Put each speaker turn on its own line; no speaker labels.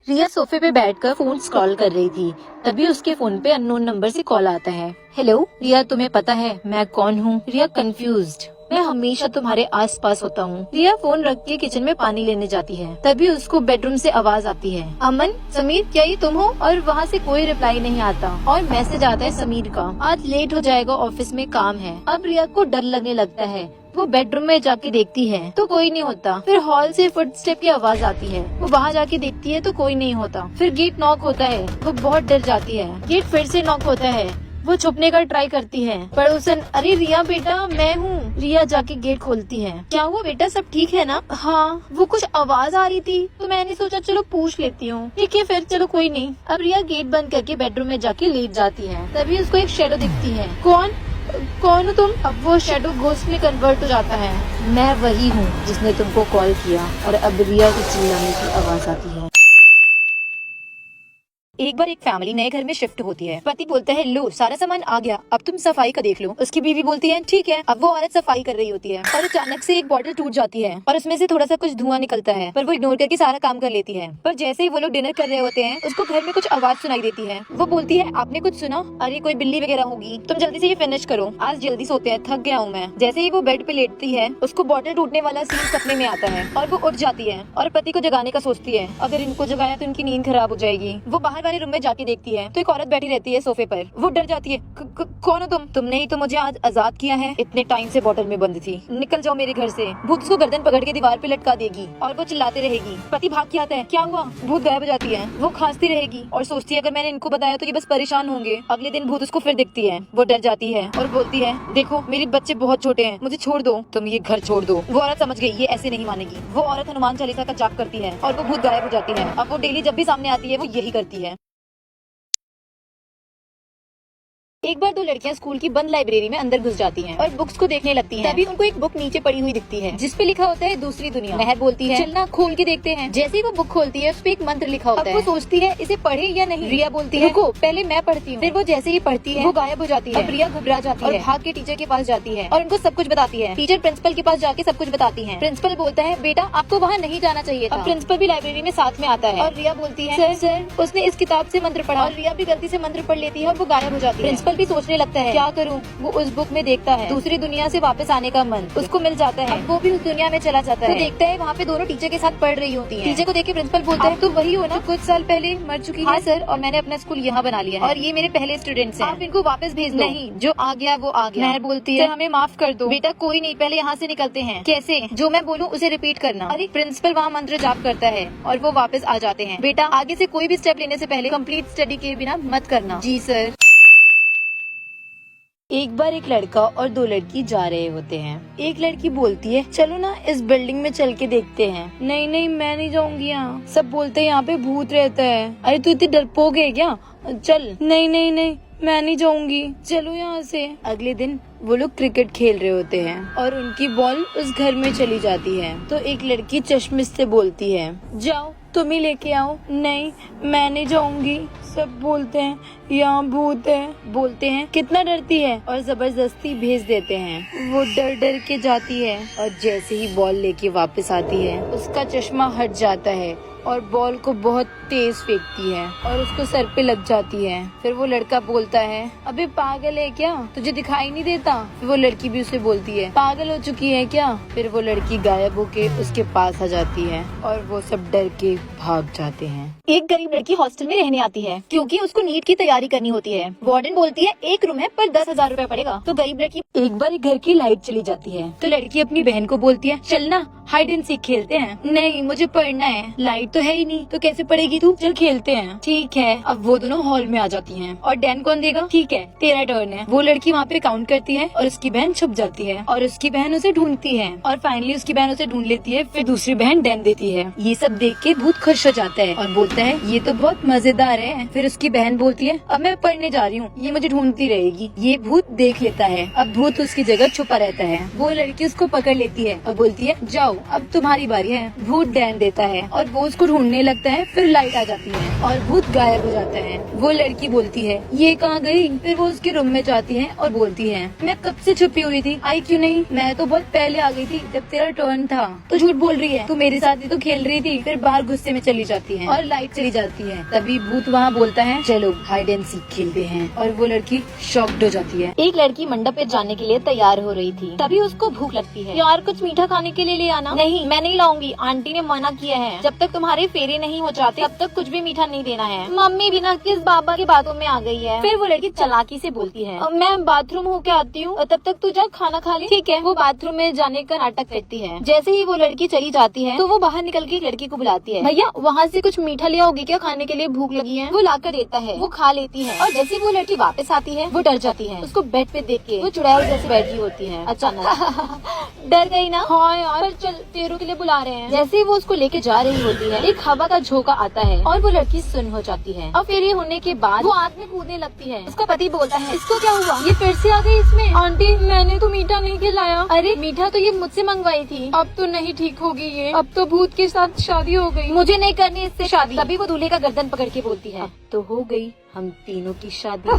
रिया सोफे पे बैठकर फोन स्क्रॉल कर रही थी। तभी उसके फोन पे अननोन नंबर से कॉल आता है। हेलो रिया, तुम्हें पता है मैं कौन हूँ? रिया कंफ्यूज्ड। मैं हमेशा तुम्हारे आसपास होता हूँ। रिया फोन रख के किचन में पानी लेने जाती है। तभी उसको बेडरूम से आवाज आती है, अमन, समीर, क्या ये तुम हो? और वहाँ से कोई रिप्लाई नहीं आता और मैसेज आता है समीर का, आज लेट हो जाएगा, ऑफिस में काम है। अब रिया को डर लगने लगता है। वो बेडरूम में जाके देखती है तो कोई नहीं होता। फिर हॉल से फुटस्टेप की आवाज आती है। वो वहाँ जाके देखती है तो कोई नहीं होता। फिर गेट नॉक होता है। वो बहुत डर जाती है। गेट फिर से नॉक होता है। वो छुपने का ट्राई करती है। पड़ोसन, अरे रिया बेटा, मैं हूँ। रिया जाके गेट खोलती है। क्या हुआ बेटा, सब ठीक है ना? हाँ, वो कुछ आवाज आ रही थी तो मैंने सोचा चलो पूछ लेती हूँ। ठीक है फिर, चलो कोई नहीं। अब रिया गेट बंद करके बेडरूम में जाके लेट जाती है। तभी उसको एक शेडो दिखती है। कौन हो तुम? अब वो शेडो घोस्ट में कन्वर्ट हो जाता है। मैं वही हूँ जिसने तुमको कॉल किया। और अब रिया को चिल्लाने की आवाज आती है। एक बार एक फैमिली नए घर में शिफ्ट होती है। पति बोलता है, लो सारा सामान आ गया, अब तुम सफाई का देख लो। उसकी बीवी बोलती है, ठीक है। अब वो औरत सफाई कर रही होती है और अचानक से एक बॉटल टूट जाती है और उसमें से थोड़ा सा कुछ धुआं निकलता है, पर वो इग्नोर करके सारा काम कर लेती है। पर जैसे ही वो लोग डिनर कर रहे होते हैं, उसको घर में कुछ आवाज सुनाई देती है। वो बोलती है, आपने कुछ सुना? अरे कोई बिल्ली वगैरह होगी, तुम जल्दी से ये फिनिश करो, आज जल्दी सोते हैं, थक गया हूँ मैं। जैसे ही वो बेड पे लेटती है, उसको बॉटल टूटने वाला सीन सपने में आता है और वो उठ जाती है और पति को जगाने का सोचती है। अगर इनको जगाया तो इनकी नींद खराब हो जाएगी। वो बाहर वाले रूम में जाके देखती है तो एक औरत बैठी रहती है सोफे पर। वो डर जाती है, कौन हो तुम? तुमने ही तो मुझे आज आजाद किया है, इतने टाइम से बॉटल में बंद थी, निकल जाओ मेरे घर से। भूत उसको गर्दन पकड़ के दीवार पे लटका देगी और वो चिल्लाते रहेगी। पति भाग के आता है, क्या हुआ? भूत गायब हो जाती है। वो खांसती रहेगी और सोचती है, अगर मैंने इनको बताया तो ये बस परेशान होंगे। अगले दिन भूत उसको फिर दिखती है। वो डर जाती है और बोलती है, देखो मेरे बच्चे बहुत छोटे हैं, मुझे छोड़ दो, तुम ये घर छोड़ दो। वो औरत समझ गई ये ऐसे नहीं मानेगी। वो औरत हनुमान चालीसा का जाप करती है और वो भूत गायब हो जाती है। अब वो डेली जब भी सामने आती है वो यही करती है। एक बार दो लड़कियां स्कूल की बंद लाइब्रेरी में अंदर घुस जाती हैं और बुक्स को देखने लगती हैं। तभी उनको एक बुक नीचे पड़ी हुई दिखती है जिसपे लिखा होता है दूसरी दुनिया। महर बोलती है, चलना खोल के देखते हैं। जैसे ही वो बुक खोलती है, उस पे एक मंत्र लिखा होता है। वो सोचती है इसे पढ़े या नहीं। रिया बोलती है, रुको पहले मैं पढ़ती हूँ। फिर वो जैसे ही पढ़ती है वो गायब हो जाती है। अब रिया घबरा जाती है और भाग के टीचर के पास जाती है और उनको सब कुछ बताती है। टीचर प्रिंसिपल के पास जाके सब कुछ बताती है। प्रिंसिपल बोलता है, बेटा आपको वहाँ नहीं जाना चाहिए था। अब प्रिंसिपल भी लाइब्रेरी में साथ में आता है और रिया बोलती है, सर उसने इस किताब से मंत्र पढ़ा। और रिया भी गलती से मंत्र पढ़ लेती है और वो गायब हो जाती है। प्रिंसिपल भी सोचने लगता है क्या करूं। वो उस बुक में देखता है दूसरी दुनिया से वापस आने का मन उसको मिल जाता है। वो भी उस दुनिया में चला जाता है। वो देखता है वहाँ पे दोनों टीचर के साथ पढ़ रही होती हैं। टीचर को देख के प्रिंसिपल बोलता है, तो वही हो ना कुछ साल पहले मर चुकी है? हाँ सर, और मैंने अपना स्कूल यहाँ बना लिया है और ये मेरे पहले स्टूडेंट्स हैं। आप इनको वापस भेज दो। नहीं, जो आ गया वो आ गया। मैं बोलती है, हमें माफ कर दो। बेटा कोई नहीं, पहले यहाँ से निकलते हैं। कैसे? जो मैं बोलूँ उसे रिपीट करना। अरे प्रिंसिपल वहाँ मंत्र जाप करता है और वो वापस आ जाते हैं। बेटा आगे से कोई भी स्टेप लेने से पहले कंप्लीट स्टडी किए बिना मत करना। जी सर। एक बार एक लड़का और दो लड़की जा रहे होते हैं। एक लड़की बोलती है, चलो ना इस बिल्डिंग में चल के देखते हैं। नहीं नहीं, मैं नहीं जाऊंगी यहाँ, सब बोलते हैं यहाँ पे भूत रहता है। अरे तू इतनी डरपोक है क्या? चल। नहीं नहीं नहीं, मैं नहीं जाऊंगी, चलो यहाँ से। अगले दिन वो लोग क्रिकेट खेल रहे होते हैं और उनकी बॉल उस घर में चली जाती है। तो एक लड़की चश्मिश से बोलती है, जाओ तुम ही लेके आओ। नहीं, मैं नहीं जाऊंगी, सब बोलते हैं यहाँ भूत है। बोलते हैं कितना डरती है और जबरदस्ती भेज देते हैं। वो डर डर के जाती है और जैसे ही बॉल लेके वापस आती है उसका चश्मा हट जाता है और बॉल को बहुत तेज फेंकती है और उसको सर पे लग जाती है। फिर वो लड़का बोलता है, अबे पागल है क्या, तुझे दिखाई नहीं देता? फिर वो लड़की भी उसे बोलती है, पागल हो चुकी है क्या? फिर वो लड़की गायब होके उसके पास आ जाती है और वो सब डर के भाग जाते हैं। एक गरीब लड़की हॉस्टल में रहने आती है क्योंकि उसको नीट की तैयारी करनी होती है। वार्डन बोलती है एक रूम है पर 10,000 रुपए पड़ेगा। तो गरीब लड़की एक बार घर की लाइट चली जाती है तो लड़की अपनी बहन को बोलती है, चलना हाइड एंड सीक खेलते हैं। नहीं, मुझे पढ़ना है, लाइट तो है ही नहीं, तो कैसे पढ़ेगी तू? चल खेलते हैं। ठीक है। अब वो दोनों हॉल में आ जाती हैं और डैन कौन देगा? ठीक है, तेरा टर्न है। वो लड़की वहाँ पे काउंट करती है और उसकी बहन छुप जाती है और उसकी बहन उसे ढूंढती है और फाइनली उसकी बहन उसे ढूंढ लेती है। फिर दूसरी बहन डैन देती है। ये सब देख के भूत खुश हो जाता है और बोलता है, ये तो बहुत मजेदार है। फिर उसकी बहन बोलती है, अब मैं पढ़ने जा रही हूँ, ये मुझे ढूंढती रहेगी। ये भूत देख लेता है। अब भूत उसकी जगह छुपा रहता है। वो लड़की उसको पकड़ लेती है और बोलती है, जाओ अब तुम्हारी बारी है। भूत डैन देता है और वो उसको उसको ढूंढने लगता है। फिर लाइट आ जाती है और भूत गायब हो जाता है। वो लड़की बोलती है ये कहाँ गई? फिर वो उसके रूम में जाती है और बोलती है मैं कब से छुपी हुई थी, आई क्यों नहीं? मैं तो बहुत पहले आ गई थी जब तेरा टर्न था। तो झूठ बोल रही है, तू मेरे साथ ही तो खेल रही थी। फिर बाहर गुस्से में चली जाती है और लाइट चली जाती है। तभी भूत वहाँ बोलता है चलो हाइड एंड सीक खेलते हैं। और वो लड़की शॉक्ड हो जाती है।
एक लड़की मंडप पे जाने के लिए तैयार हो रही थी। तभी उसको भूख लगती है। यार कुछ मीठा खाने के लिए ले आना। नहीं मैं नहीं लाऊंगी, आंटी ने मना किया है। जब तक तुम्हारे फेरे नहीं हो जाते तब तक कुछ भी मीठा नहीं देना है। मम्मी बिना किस बाबा की बातों में आ गई है। फिर वो लड़की चालाकी से बोलती है मैं बाथरूम होके आती हूँ, तब तक तू जा खाना खा ले। ठीक है। वो बाथरूम में जाने का नाटक करती है। जैसे ही वो लड़की चली जाती है तो वो बाहर निकल के एक लड़की को बुलाती है, भैया वहाँ से कुछ मीठा ले आओगे क्या, खाने के लिए भूख लगी है। वो लाकर देता है, वो खा लेती है। और जैसे वो लड़की वापस आती है वो डर जाती है। उसको बेड पे देख के वो चुड़ैल जैसे बैठी होती है। अचानक डर गई ना? हाँ यार, पर चल तेरू के लिए बुला रहे हैं। जैसे ही वो उसको लेके जा रही होती है एक हवा का झोंका आता है और वो लड़की सुन्न हो जाती है। और फिर ये होने के बाद वो आग में कूदने लगती है। उसका पति बोलता है इसको क्या हुआ, ये फिर से आ गई इसमें। आंटी मैंने तो मीठा नहीं खिलाया। अरे मीठा तो ये मुझसे मंगवाई थी। अब तो नहीं ठीक होगी ये, अब तो भूत के साथ शादी हो गई, मुझे नहीं करनी इससे शादी। तभी वो दूल्हे का गर्दन पकड़ के बोलती है तो हो गई हम तीनों की शादी।